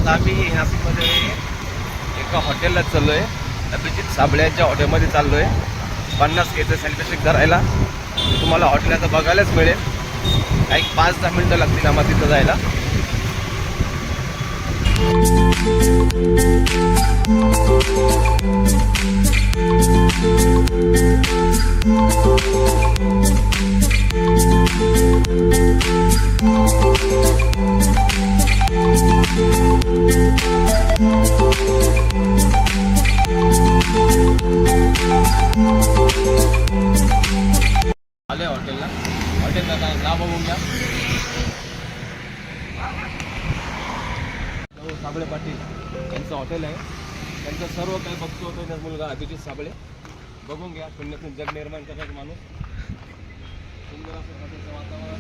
आता आम्ही नाशिकमध्ये एका हॉटेलला चाललो आहे. अभिजित साबळ्यांच्या हॉटेलमध्ये चाललो आहे 50 केचं सेलिब्रेशन करायला. तुम्हाला हॉटेल आता बघायलाच मिळेल. एक 5-10 मिनटं लागतील आम्हाला तिथं जायला. आले हॉटेलला नाव बघून घ्या. साबळे पाटील यांचं हॉटेल आहे. त्यांचं सर्व काही बघतो तो मुलगा अभिजित साबळे. बघून घ्या. पुण्यातून जग निर्माण करणारा माणूस. सुंदर असं हॉटेलचं वातावरण.